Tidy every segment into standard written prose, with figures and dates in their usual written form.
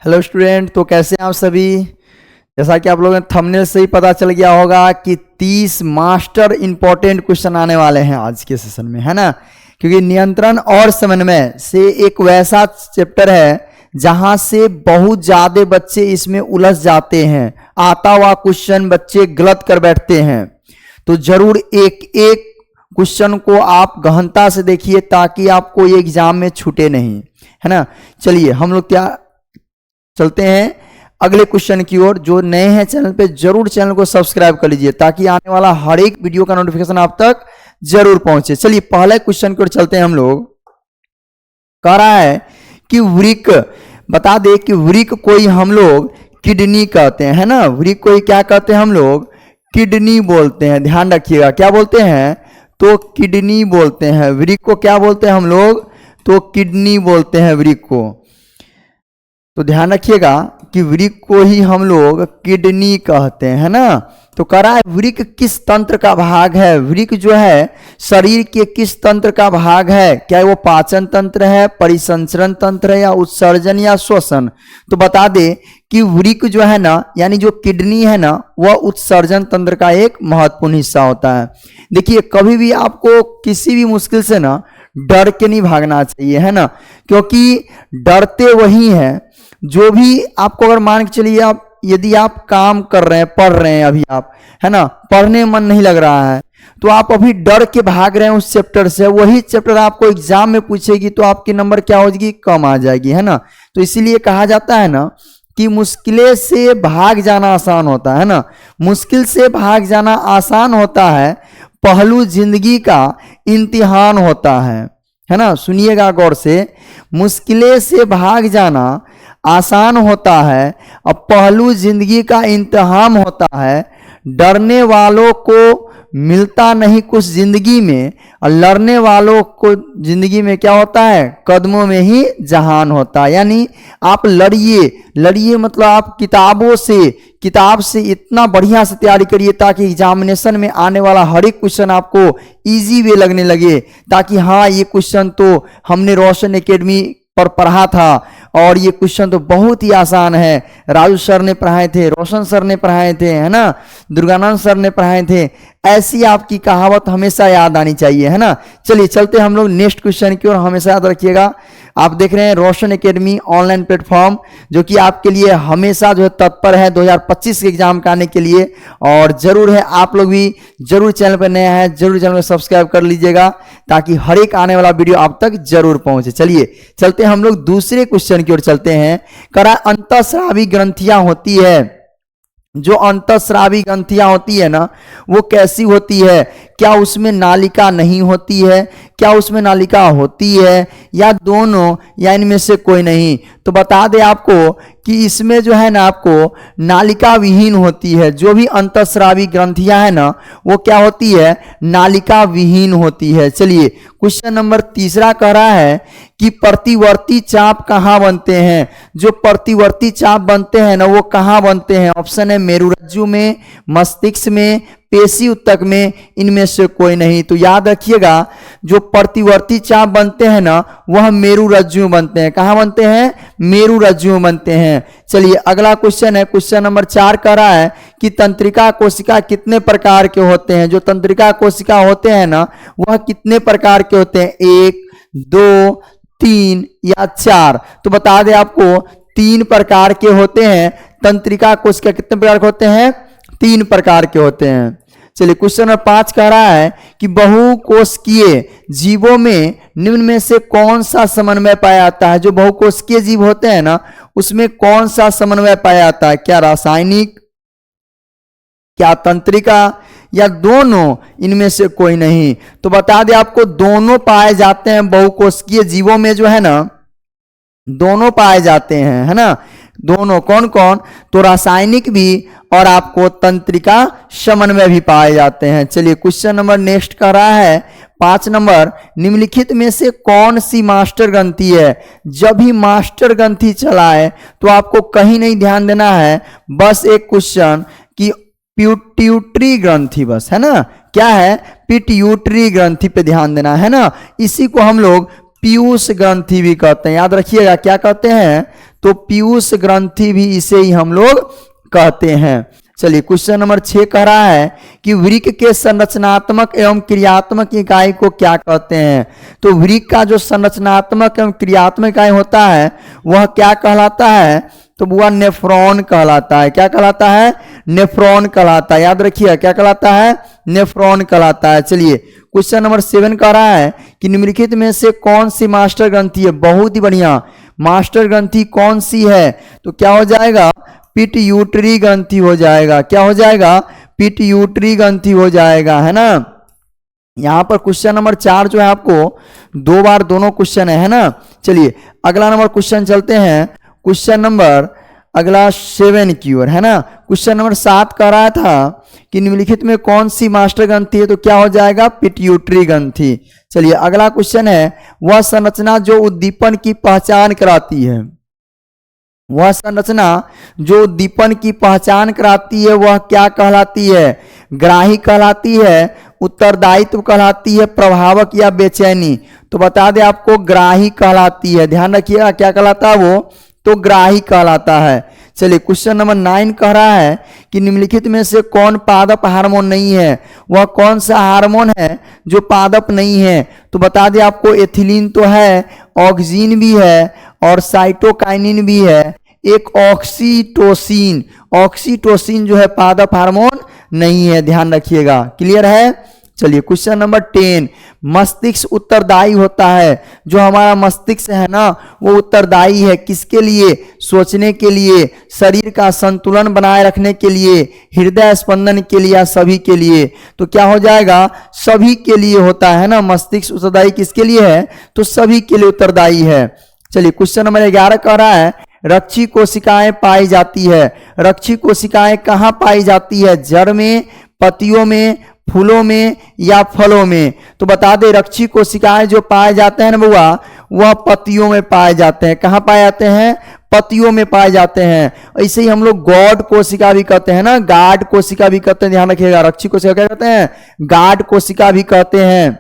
Hello student, तो कैसे हैं आप सभी। जैसा कि आप लोगों ने थंबनेल से ही पता चल गया होगा कि 30 मास्टर इंपॉर्टेंट क्वेश्चन आने वाले हैं आज के सेशन में, है ना। क्योंकि नियंत्रण और समन्वय से एक वैसा चैप्टर है जहां से बहुत ज्यादा बच्चे इसमें उलझ जाते हैं, आता हुआ क्वेश्चन बच्चे गलत कर बैठते हैं। तो जरूर एक एक क्वेश्चन को आप गहनता से देखिए ताकि आपको ये एग्जाम में छूटे नहीं, है ना। चलिए हम लोग क्या चलते हैं अगले क्वेश्चन की ओर। जो नए हैं चैनल पे जरूर चैनल को सब्सक्राइब कर लीजिए ताकि आने वाला हर एक वीडियो का नोटिफिकेशन आप तक जरूर पहुंचे। चलिए पहले क्वेश्चन की ओर चलते हैं हम लोग। कह रहा है कि वृक्क, बता दे कि वृक्क कोई हम लोग किडनी कहते हैं, है ना। वृक्क कोई क्या कहते हैं हम लोग, किडनी बोलते हैं। ध्यान रखिएगा, क्या बोलते हैं, तो किडनी बोलते हैं। वृक्क को क्या बोलते हैं हम लोग, तो किडनी बोलते हैं वृक्क को। तो ध्यान रखिएगा कि वृक्क को ही हम लोग किडनी कहते हैं, है ना। तो कह रहा है वृक्क किस तंत्र का भाग है। वृक्क जो है शरीर के किस तंत्र का भाग है, क्या वो पाचन तंत्र है, परिसंचरण तंत्र है, या उत्सर्जन या श्वसन। तो बता दे कि वृक्क जो है ना, यानी जो किडनी है ना, वह उत्सर्जन तंत्र का एक महत्वपूर्ण हिस्सा होता है। देखिए कभी भी आपको किसी भी मुश्किल से ना डर के नहीं भागना चाहिए, है ना। क्योंकि डरते वही हैं जो भी आपको, अगर मान के चलिए आप यदि आप काम कर रहे हैं, पढ़ रहे हैं अभी आप, है ना, पढ़ने मन नहीं लग रहा है तो आप अभी डर के भाग रहे हैं उस चैप्टर से, वही चैप्टर आपको एग्जाम में पूछेगी तो आपकी नंबर क्या हो जाएगी, कम आ जाएगी, है ना। तो इसीलिए कहा जाता है ना कि मुश्किलें से भाग जाना आसान होता है ना। मुश्किल से भाग जाना आसान होता है, पहलू जिंदगी का इम्तिहान होता है ना। सुनिएगा गौर से, मुश्किलें से भाग जाना आसान होता है और पहलू जिंदगी का इम्तिहान होता है। डरने वालों को मिलता नहीं कुछ जिंदगी में, और लड़ने वालों को जिंदगी में क्या होता है, कदमों में ही जहान होता है। यानी आप लड़िए, लड़िए मतलब आप किताब से इतना बढ़िया से तैयारी करिए ताकि एग्जामिनेशन में आने वाला हर एक क्वेश्चन आपको इजी वे लगने लगे, ताकि हाँ ये क्वेश्चन तो हमने रोशन एकेडमी पर पढ़ा था और ये क्वेश्चन तो बहुत ही आसान है, राजू सर ने पढ़ाए थे, रोशन सर ने पढ़ाए थे, है ना, दुर्गानंद सर ने पढ़ाए थे। ऐसी आपकी कहावत हमेशा याद आनी चाहिए, है ना। चलिए चलते हम लोग नेक्स्ट क्वेश्चन की ओर। हमेशा याद रखिएगा आप देख रहे हैं रोशन एकेडमी ऑनलाइन प्लेटफॉर्म, जो कि आपके लिए हमेशा जो है तत्पर है 2025 के एग्जाम का आने के लिए। और जरूर है आप लोग भी जरूर चैनल पर नया है, जरूर चैनल को सब्सक्राइब कर लीजिएगा ताकि हर एक आने वाला वीडियो आप तक जरूर पहुंचे। चलिए चलते हम लोग दूसरे क्वेश्चन की ओर चलते हैं। करा अंतःस्रावी ग्रंथियां होती है, जो अंतःस्रावी ग्रंथियां होती है ना, वो कैसी होती है, क्या उसमें नालिका नहीं होती है, क्या उसमें नालिका होती है, या दोनों, या इनमें से कोई नहीं। तो बता दे आपको कि इसमें जो है ना आपको नालिका विहीन होती है। जो भी अंतःस्रावी ग्रंथियां है ना वो क्या होती है, नालिका विहीन होती है। चलिए क्वेश्चन नंबर तीसरा कह रहा है कि प्रतिवर्ती चाप कहाँ बनते हैं। जो प्रतिवर्ती चाप बनते हैं ना वो कहाँ बनते हैं। ऑप्शन है मेरुरज्जु में, मस्तिष्क में, पेशी उत्तक में, इनमें से कोई नहीं। तो याद रखिएगा जो प्रतिवर्ती चाप बनते हैं ना वह मेरुरज्जु में बनते हैं। कहाँ बनते हैं, मेरुरज्जु में बनते हैं। चलिए अगला क्वेश्चन है, क्वेश्चन नंबर 4 कह रहा है कि तंत्रिका कोशिका कितने प्रकार के होते हैं। जो तंत्रिका कोशिका होते हैं ना वह कितने प्रकार के होते हैं, 1, 2, 3 या 4। तो बता दें आपको 3 प्रकार के होते हैं। तंत्रिका कोशिका कितने प्रकार के होते हैं, 3 प्रकार के होते हैं। चलिए क्वेश्चन नंबर 5 कह रहा है कि बहुकोशिकीय जीवों में निम्न में से कौन सा समन्वय पाया जाता है। जो बहुकोशिकीय जीव होते हैं ना उसमें कौन सा समन्वय पाया जाता है, क्या रासायनिक, क्या तंत्रिका, या दोनों, इनमें से कोई नहीं। तो बता दें आपको दोनों पाए जाते हैं बहुकोशिकीय जीवों में, जो है ना दोनों पाए जाते हैं, है ना। दोनों कौन कौन, तो रासायनिक भी और आपको तंत्रिका समन्वय भी पाए जाते हैं। चलिए क्वेश्चन नंबर नेक्स्ट कर रहा है 5 नंबर, निम्नलिखित में से कौन सी मास्टर ग्रंथि है। जब भी मास्टर ग्रंथि चलाए तो आपको कहीं नहीं ध्यान देना है, बस एक क्वेश्चन कि पिट्यूटरी ग्रंथि, बस, है ना। क्या है, पिट्यूटरी ग्रंथि पे ध्यान देना है ना। इसी को हम लोग पीयूष ग्रंथि भी कहते हैं। याद रखिएगा क्या कहते हैं, तो पीयूष ग्रंथि भी इसे ही हम लोग कहते हैं। चलिए क्वेश्चन नंबर 6 कह रहा है कि वृक्क के संरचनात्मक एवं क्रियात्मक इकाई को क्या कहते हैं। तो वृक्क का जो संरचनात्मक एवं क्रियात्मक इकाई होता है वह क्या कहलाता है, तो वह नेफ्रॉन कहलाता है। क्या कहलाता है, नेफ्रॉन कहलाता है। याद रखिए क्या कहलाता है, नेफ्रॉन कहलाता है। चलिए क्वेश्चन नंबर 7 कह रहा है कि निम्नलिखित में से कौन सी मास्टर ग्रंथि है। बहुत ही बढ़िया, मास्टर ग्रंथि कौन सी है, तो क्या हो जाएगा, पिट्यूटरी ग्रंथि हो जाएगा। क्या हो जाएगा, पिट्यूटरी ग्रंथि हो जाएगा, है ना। यहां पर क्वेश्चन नंबर 4 जो है आपको 2 बार दोनों क्वेश्चन है ना। चलिए अगला नंबर क्वेश्चन चलते हैं, क्वेश्चन नंबर अगला 7 की ओर, है ना। क्वेश्चन नंबर 7 कह रहा था कि निम्नलिखित में कौन सी मास्टर ग्रंथि है, तो क्या हो जाएगा, पिट्यूटरी ग्रंथि। चलिए अगला क्वेश्चन है, वह संरचना जो उद्दीपन की पहचान कराती है। वह संरचना जो उद्दीपन की पहचान कराती है वह क्या कहलाती है, ग्राही कहलाती है, उत्तरदायित्व कहलाती है, प्रभावक या बेचैनी। तो बता दें आपको ग्राही कहलाती है। ध्यान रखिएगा क्या कहलाता है वो, तो ग्राही कहलाता है। चलिए क्वेश्चन नंबर 9 कह रहा है कि निम्नलिखित में से कौन पादप हार्मोन नहीं है। वह कौन सा हार्मोन है जो पादप नहीं है, तो बता दें आपको एथिलीन तो है, ऑक्सीन भी है और साइटोकाइनिन भी है, एक ऑक्सीटोसिन। ऑक्सीटोसिन जो है पादप हार्मोन नहीं है, ध्यान रखिएगा। क्लियर है। चलिए क्वेश्चन नंबर 10, मस्तिष्क उत्तरदायी होता है। जो हमारा मस्तिष्क है ना वो उत्तरदायी है किसके लिए, सोचने के लिए, शरीर का संतुलन बनाए रखने के लिए, हृदय स्पंदन के लिए या सभी के लिए। तो क्या हो जाएगा, सभी के लिए होता है ना। मस्तिष्क उत्तरदायी किसके लिए है, तो सभी के लिए उत्तरदायी है। चलिए क्वेश्चन नंबर 11 कह रहा है, रक्षी कोशिकाएं पाई जाती है। रक्षी कोशिकाएं कहाँ पाई जाती है, जड़ में, पत्तियों में, फूलों में या फलों में। तो बता दे रक्षी कोशिकाएं जो पाए जाते हैं ना बुआ, वह पत्तियों में पाए जाते हैं। कहाँ पाए जाते हैं, पत्तियों में पाए जाते हैं। ऐसे ही हम लोग गॉड कोशिका भी कहते हैं ना, गार्ड कोशिका भी कहते हैं। ध्यान रखिएगा, रक्षी कोशिका क्या कहते हैं, गार्ड कोशिका भी कहते हैं।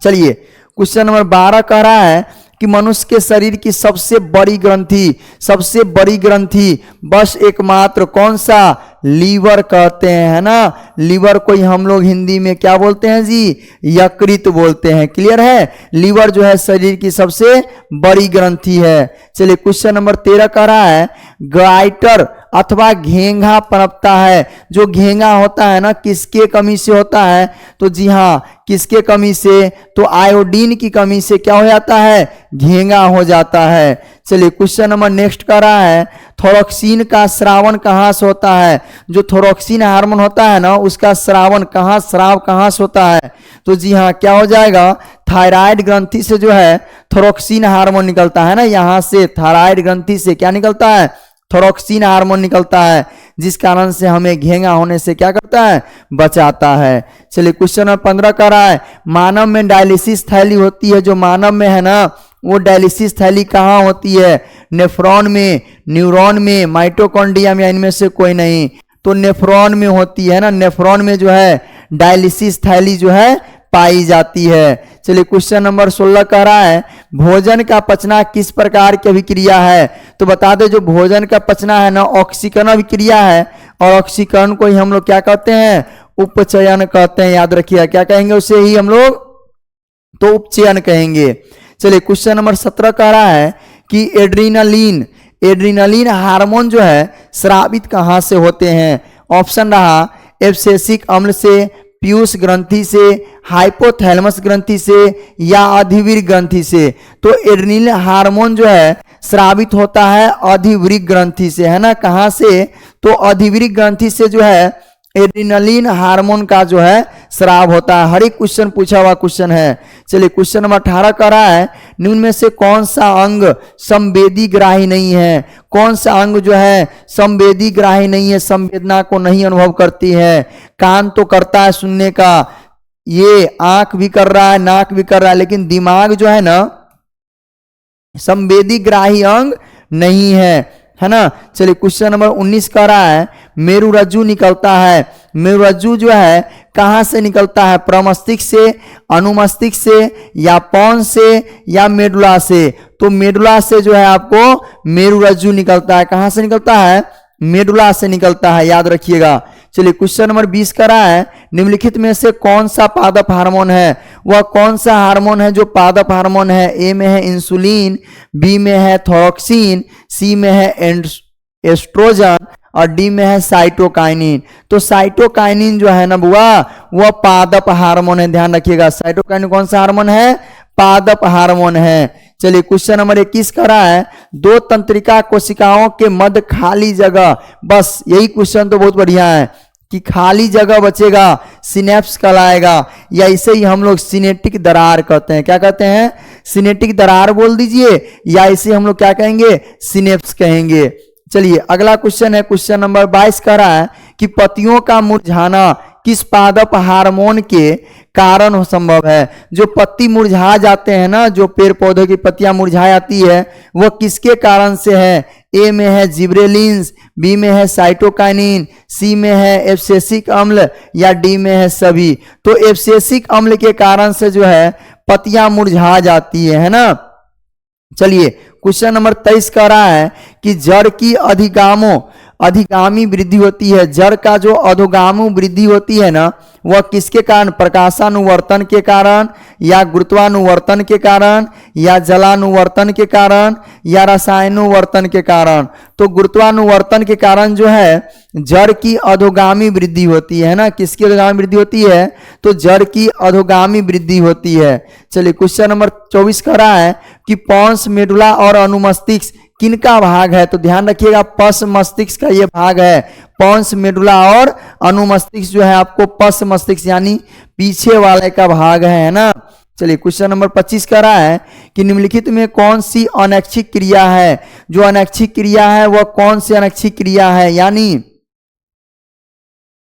चलिए क्वेश्चन नंबर 12 कह रहा है कि मनुष्य के शरीर की सबसे बड़ी ग्रंथि, सबसे बड़ी ग्रंथि बस एकमात्र कौन सा, लीवर कहते हैं, है ना। लीवर को ही हम लोग हिंदी में क्या बोलते हैं जी, यकृत बोलते हैं। क्लियर है, लीवर जो है शरीर की सबसे बड़ी ग्रंथि है। चलिए क्वेश्चन नंबर 13 कह रहा है, गाइटर अथवा घेंघा पनपता है। जो घेंघा होता है ना किसके कमी से होता है, तो जी हाँ किसके कमी से, तो आयोडीन की कमी से क्या हो जाता है, घेंघा हो जाता है। चलिए क्वेश्चन नंबर नेक्स्ट कर रहा है, थोरक्सिन का स्रावन कहाँ से होता है। जो थोरक्सिन हार्मोन होता है ना उसका स्रावन कहाँ, स्राव कहाँ से होता है, तो जी हाँ क्या हो जाएगा, थायराइड ग्रंथि से जो है थोरक्सिन हार्मोन निकलता है ना। यहाँ से थायराइड ग्रंथि से क्या निकलता है, थोरक्सिन हार्मोन निकलता है, जिस कारण से हमें घेंगा होने से क्या करता है, बचाता है। चलिए क्वेश्चन नंबर 15 कर रहा है, मानव में डायलिसिस थैली होती है। जो मानव में है ना वो डायलिसिस थैली कहाँ होती है, नेफ्रॉन में, न्यूरॉन में, माइटोकॉन्ड्रिया में, इनमें से कोई नहीं। तो नेफ्रॉन में होती है ना, नेफ्रॉन में जो है डायलिसिस थैली जो है पाई जाती है। चलिए क्वेश्चन नंबर 16 कह रहा है, भोजन का पचना किस प्रकार की अभिक्रिया है। तो बता दे जो भोजन का पचना है ना ऑक्सीकरण अभिक्रिया है, और ऑक्सीकरण को ही हम लोग क्या कहते हैं, उपचयन कहते हैं। याद रखिए क्या कहेंगे उसे ही हम लोग, तो उपचयन कहेंगे। चलिए क्वेश्चन नंबर 17 कह रहा है कि एड्रीनलिन, एड्रीनलिन हार्मोन जो है स्रावित कहाँ से होते हैं। ऑप्शन रहा एब्सेसिक अम्ल से, पीयूष ग्रंथि से, हाइपोथैलेमस ग्रंथि से या अधिवृक्क ग्रंथि से। तो एड्रीनलिन हार्मोन जो है स्रावित होता है अधिवृक्क ग्रंथि से, है ना। कहाँ से, तो अधिवृक्क ग्रंथि से जो है एड्रीनलिन हार्मोन का जो है स्राव होता है। हर एक क्वेश्चन पूछा हुआ क्वेश्चन है। चलिए क्वेश्चन नंबर 18 कर रहा है, निम्न में से कौन सा अंग संवेदी ग्राही नहीं है। कौन सा अंग जो है संवेदी ग्राही नहीं है, संवेदना को नहीं अनुभव करती है। कान तो करता है सुनने का, ये आंख भी कर रहा है, नाक भी कर रहा है, लेकिन दिमाग जो है ना संवेदी ग्राही अंग नहीं है, है ना। चलिए क्वेश्चन नंबर 19 कह रहा है, मेरुरज्जु निकलता है। मेरुरज्जु जो है कहाँ से निकलता है, प्रमस्तिष्क से, अनुमस्तिष्क से, या पौंस से, या मेडुला से। तो मेडुला से जो है आपको मेरुरज्जु निकलता है। कहाँ से निकलता है, मेडुला से निकलता है, याद रखिएगा। चलिए क्वेश्चन नंबर 20 का रहा है, निम्नलिखित में से कौन सा पादप हार्मोन है, वह कौन सा हार्मोन है जो पादप हार्मोन है। ए में है इंसुलिन, बी में है थायरोक्सिन, सी में है एस्ट्रोजन, और डी में है साइटोकाइनिन। तो साइटोकाइनिन जो है ना बुआ, वह पादप हार्मोन है, ध्यान रखिएगा। साइटोकाइनिन कौन सा हार्मोन है, पादप हार्मोन है। चलिए क्वेश्चन नंबर 21 का रहा है, दो तंत्रिका कोशिकाओं के मध्य खाली जगह, बस यही क्वेश्चन तो बहुत बढ़िया है कि खाली जगह बचेगा, सिनेप्स कहलाएगा, या इसे ही हम लोग सिनेटिक दरार कहते हैं। क्या कहते हैं, सिनेटिक दरार बोल दीजिए, या इसे हम लोग क्या कहेंगे, सिनेप्स कहेंगे। चलिए अगला क्वेश्चन है, क्वेश्चन नंबर 22 का रहा है कि पत्तियों का मुरझाना किस पादप हार्मोन के कारण संभव है। जो पत्ती मुरझा जाते हैं ना, जो पेड़ पौधों की पत्तियां मुरझा जाती है, वह किसके कारण से है। ए में है जिब्रेलिन्स, बी में है साइटोकाइनिन, सी में है एब्सिसिक अम्ल, या डी में है सभी। तो एब्सिसिक अम्ल के कारण से जो है पत्तियां मुरझा जाती है ना। चलिए क्वेश्चन नंबर 23 का रहा है कि जड़ की अधिगामी वृद्धि होती है। जड़ का जो अधोगामी वृद्धि होती है ना, वह किसके कारण, प्रकाशानुवर्तन के कारण, या गुरुत्वानुवर्तन के कारण, या जलानुवर्तन के कारण, या रसायनुवर्तन के कारण। तो गुरुत्वानुवर्तन के कारण जो है जड़ की अधोगामी वृद्धि होती है ना। किसकी अधोगामी वृद्धि होती है, तो जड़ की अधोगामी वृद्धि होती है। चलिए क्वेश्चन नंबर 24 का रहा है कि पॉन्स, मेडुला और अनुमस्तिष्क किनका भाग है। तो ध्यान रखिएगा, पश मस्तिष्क का ये भाग है। पॉन्स, मेडुला और अनुमस्तिष्क जो है आपको पश मस्तिष्क यानी पीछे वाले का भाग है ना। चलिए क्वेश्चन नंबर 25 का रहा है कि निम्नलिखित में कौन सी अनैच्छिक क्रिया है। जो अनैच्छिक क्रिया है वह कौन सी अनैच्छिक क्रिया है, यानी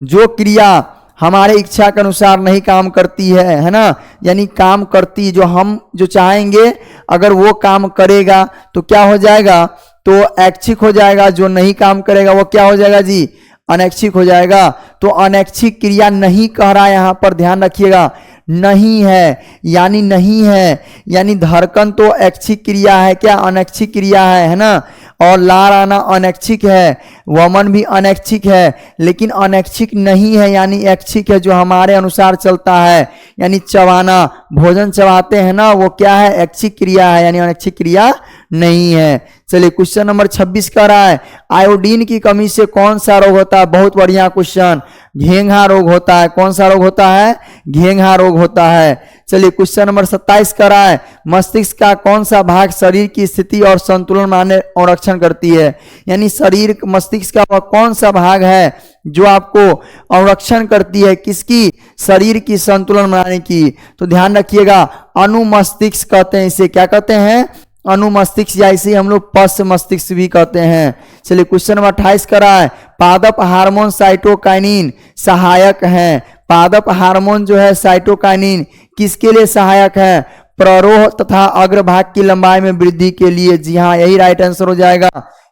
जो क्रिया हमारे इच्छा के अनुसार नहीं काम करती है ना, यानी काम करती, जो हम जो चाहेंगे अगर वो काम करेगा तो क्या हो जाएगा, तो ऐच्छिक हो जाएगा। जो नहीं काम करेगा वो क्या हो जाएगा जी, अनैच्छिक हो जाएगा। तो अनैच्छिक क्रिया नहीं कह रहा है यहाँ पर, ध्यान रखिएगा, नहीं है यानी नहीं है, यानी धड़कन तो ऐच्छिक क्रिया है, क्या अनैच्छिक क्रिया है ना। और लार आना अनैच्छिक है, वमन भी अनैच्छिक है, लेकिन अनैच्छिक नहीं है यानी ऐच्छिक है, जो हमारे अनुसार चलता है। यानी चबाना, भोजन चबाते हैं ना, वो क्या है, ऐच्छिक क्रिया है, यानी अनैच्छिक क्रिया नहीं है। चलिए क्वेश्चन नंबर 26 का रहा है, आयोडीन की कमी से कौन सा रोग होता है। बहुत बढ़िया क्वेश्चन, घेंघा रोग होता है। कौन सा रोग होता है, घेंघा रोग होता है। चलिए क्वेश्चन नंबर 27 का रहा है, मस्तिष्क का कौन सा भाग शरीर की स्थिति और संतुलन माने और रक्षण करती है। यानी शरीर मस्तिष्क का वह कौन सा भाग है जो आपको संरक्षण करती है, किसकी, शरीर की संतुलन बनाने की। तो ध्यान रखिएगा, अनुमस्तिष्क कहते हैं इसे, क्या कहते हैं, अनुमस्तिष्क, या इसे हम लोग पश मस्तिष्क भी कहते हैं। चलिए क्वेश्चन नंबर 28 का रहा है, पादप हार्मोन साइटोकाइनिन सहायक हैं। पादप हार्मोन जो है साइटोकाइनिन किसके लिए सहायक है, प्ररोह तथा अग्रभाग की लंबाई में वृद्धि के लिए। जी हाँ, यही राइट आंसर हो जाएगा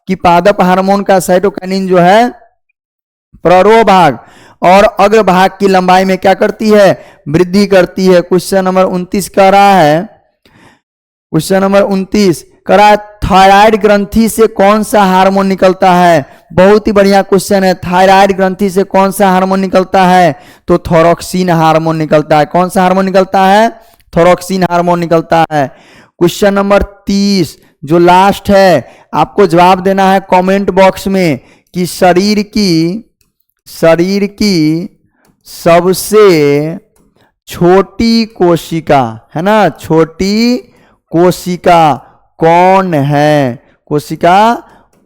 कि पादप हार्मोन का साइटोकाइनिन जो है प्ररोह भाग और अग्रभाग की लंबाई में क्या करती है, वृद्धि करती है। क्वेश्चन नंबर 29 का रहा है, क्वेश्चन नंबर 29 करा, थायराइड ग्रंथि से कौन सा हार्मोन निकलता है। बहुत ही बढ़िया क्वेश्चन है, थायराइड ग्रंथि से कौन सा हार्मोन निकलता है, तो थायरोक्सिन हार्मोन निकलता है। कौन सा हार्मोन निकलता है, थायरोक्सिन हार्मोन निकलता है। क्वेश्चन नंबर 30 जो लास्ट है, आपको जवाब देना है कमेंट बॉक्स में कि शरीर की सबसे छोटी कोशिका है ना, छोटी कोशिका कौन है, कोशिका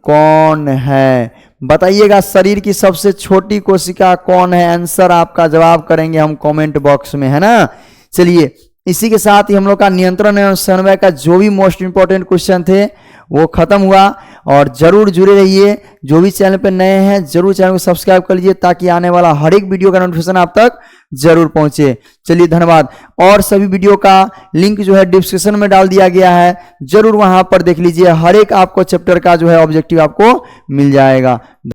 कौन है, बताइएगा शरीर की सबसे छोटी कोशिका कौन है। आंसर आपका जवाब करेंगे हम कमेंट बॉक्स में, है ना। चलिए इसी के साथ ही हम लोग का नियंत्रण एवं समन्वय का जो भी मोस्ट इंपॉर्टेंट क्वेश्चन थे वो खत्म हुआ। और जरूर जुड़े रहिए, जो भी चैनल पे नए हैं जरूर चैनल को सब्सक्राइब कर लीजिए ताकि आने वाला हर एक वीडियो का नोटिफिकेशन आप तक जरूर पहुंचे। चलिए धन्यवाद। और सभी वीडियो का लिंक जो है डिस्क्रिप्शन में डाल दिया गया है, जरूर वहां पर देख लीजिए, हर एक आपको चैप्टर का जो है ऑब्जेक्टिव आपको मिल जाएगा।